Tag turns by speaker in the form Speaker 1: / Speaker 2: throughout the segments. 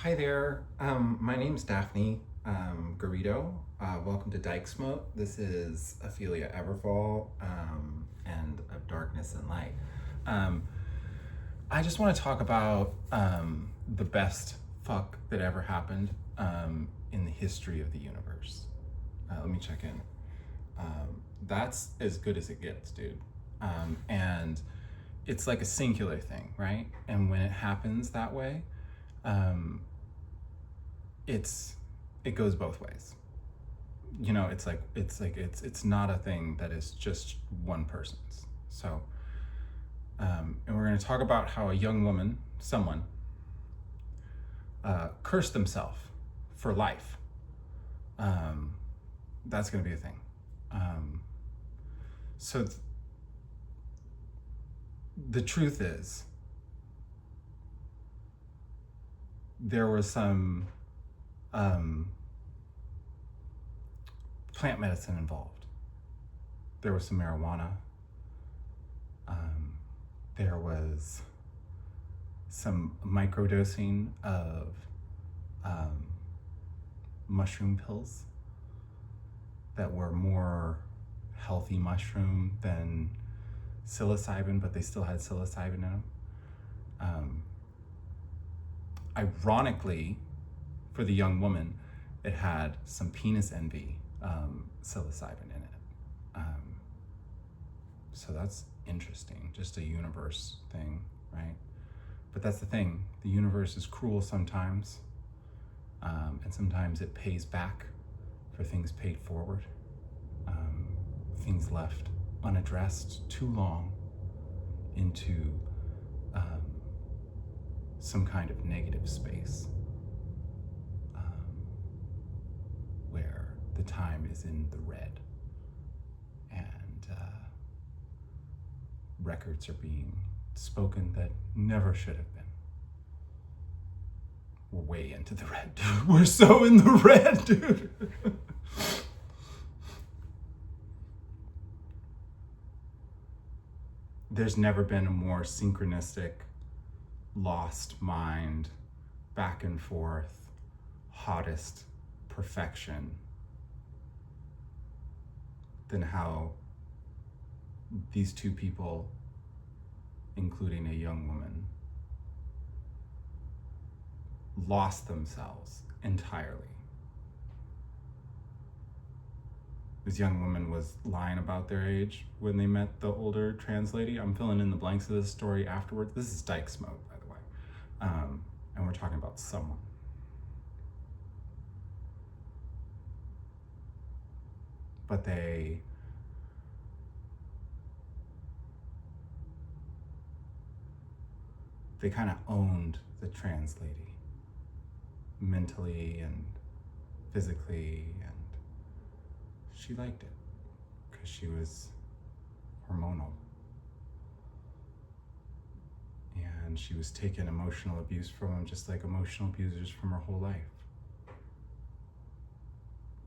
Speaker 1: Hi there, my name's Daphne Garrido. Welcome to DYKE SMOTE. This is Ophelia Everfall and of Darkness and Light. I just want to talk about the best fuck that ever happened in the history of the universe. Let me check in. That's as good as it gets, dude. And it's like a singular thing, right? And when it happens that way, it goes both ways. You know, it's not a thing that is just one person's. So, and we're going to talk about how a young woman, someone, cursed themselves for life. That's going to be a thing. So the truth is, there was some plant medicine involved. There was some marijuana. There was some microdosing of mushroom pills that were more healthy mushroom than psilocybin, but they still had psilocybin in them. Ironically, for the young woman, it had some penis envy psilocybin in it. So that's interesting, just a universe thing, right? But that's the thing, the universe is cruel sometimes, and sometimes it pays back for things paid forward, things left unaddressed too long into some kind of negative space, where the time is in the red and records are being spoken that never should have been. We're way into the red, dude. We're so in the red, dude. There's never been a more synchronistic, lost mind, back and forth, hottest perfection than how these two people, including a young woman, lost themselves entirely. This young woman was lying about their age when they met the older trans lady. I'm filling in the blanks of this story afterwards. This is DYKE SMOTE, by the way. And we're talking about someone. But they kind of owned the trans lady mentally and physically, and she liked it because she was hormonal and she was taking emotional abuse from him, just like emotional abusers from her whole life.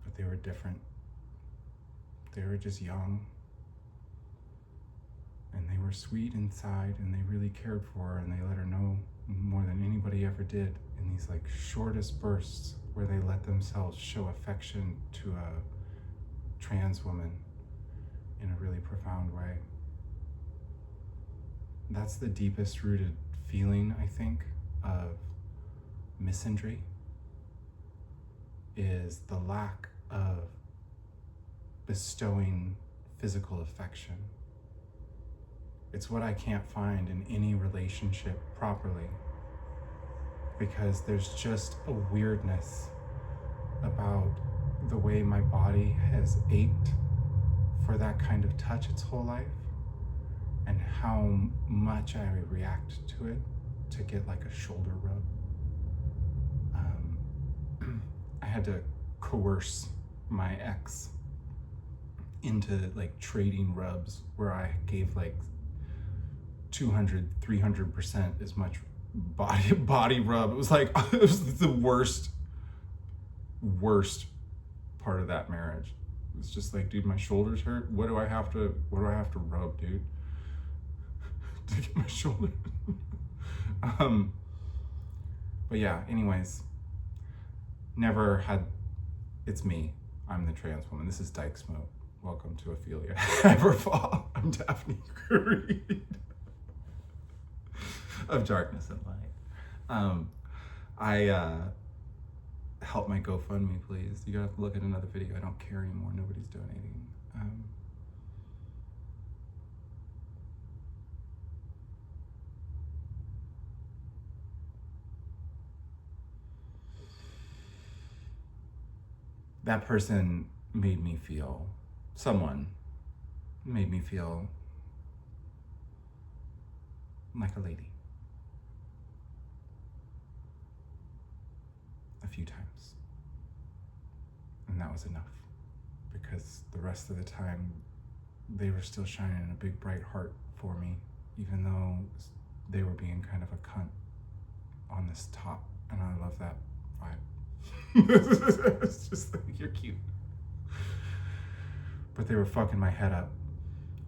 Speaker 1: But they were different. They were just young, and they were sweet inside, and they really cared for her, and they let her know more than anybody ever did in these like shortest bursts where they let themselves show affection to a trans woman in a really profound way. That's the deepest rooted feeling, I think, of misandry, is the lack of bestowing physical affection. It's what I can't find in any relationship properly, because there's just a weirdness about the way my body has ached for that kind of touch its whole life, and how much I react to it to get like a shoulder rub. I had to coerce my ex into like trading rubs where I gave like 200, 300% as much body rub. It was like, it was the worst part of that marriage. It was just like, dude, my shoulders hurt. What do I have to rub, dude? To get my shoulder. But yeah, anyways, never had, it's me. I'm the trans woman. This is DYKE SMOTE. Welcome to Ophelia Everfall. I'm Daphne Reed of Darkness and Light. Help my GoFundMe, please. You gotta have to look at another video. I don't care anymore. Nobody's donating. That person made me feel, someone made me feel like a lady. A few times. And that was enough. Because the rest of the time, they were still shining a big bright heart for me, even though they were being kind of a cunt on this top. And I love that vibe. It's just like, you're cute. But they were fucking my head up.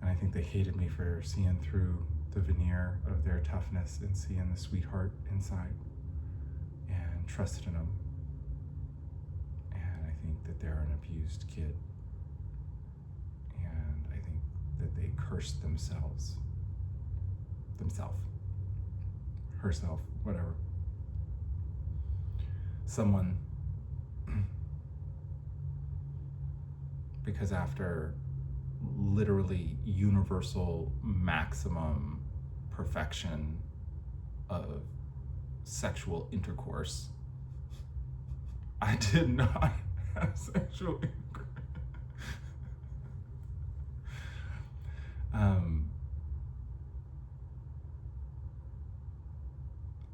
Speaker 1: And I think they hated me for seeing through the veneer of their toughness and seeing the sweetheart inside, and trusted in them. And I think that they're an abused kid. And I think that they cursed themselves. Herself, whatever. Someone. Because after literally universal maximum perfection of sexual intercourse, I did not have sexual intercourse.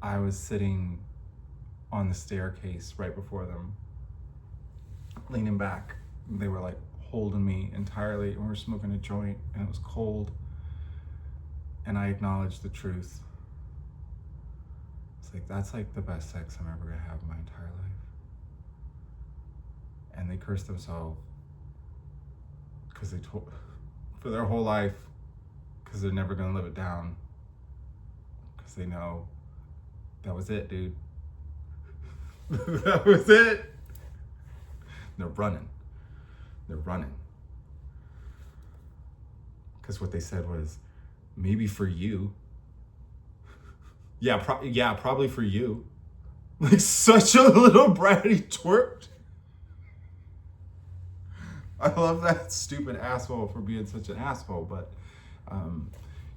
Speaker 1: I was sitting on the staircase right before them, leaning back. They were like holding me entirely, and we were smoking a joint, and it was cold. And I acknowledged the truth. It's like, that's like the best sex I'm ever gonna have in my entire life. And they cursed themselves because they told for their whole life, because they're never gonna live it down, because they know that was it, dude. That was it. They're running. Because what they said was, maybe for you. Yeah, probably for you. Like, such a little bratty twerp. I love that stupid asshole for being such an asshole, but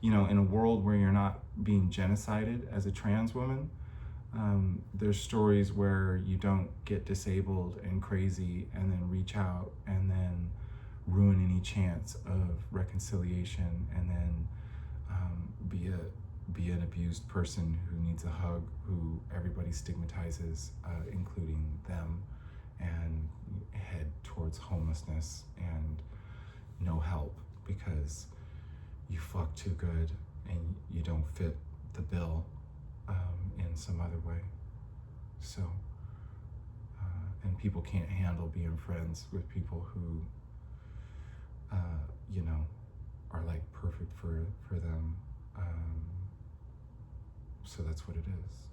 Speaker 1: you know, in a world where you're not being genocided as a trans woman, there's stories where you don't get disabled and crazy and then reach out and then ruin any chance of reconciliation, and then be an abused person who needs a hug, who everybody stigmatizes, including them, and head towards homelessness and no help because you fuck too good and you don't fit the bill in some other way. So, and people can't handle being friends with people who, you know, are like perfect for them. So that's what it is.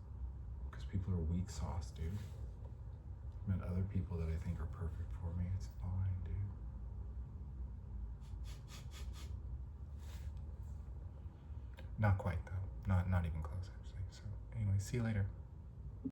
Speaker 1: Because people are weak sauce, dude. I've met other people that I think are perfect for me. It's fine, dude. Not quite though. Not even close, actually. So anyway, see you later.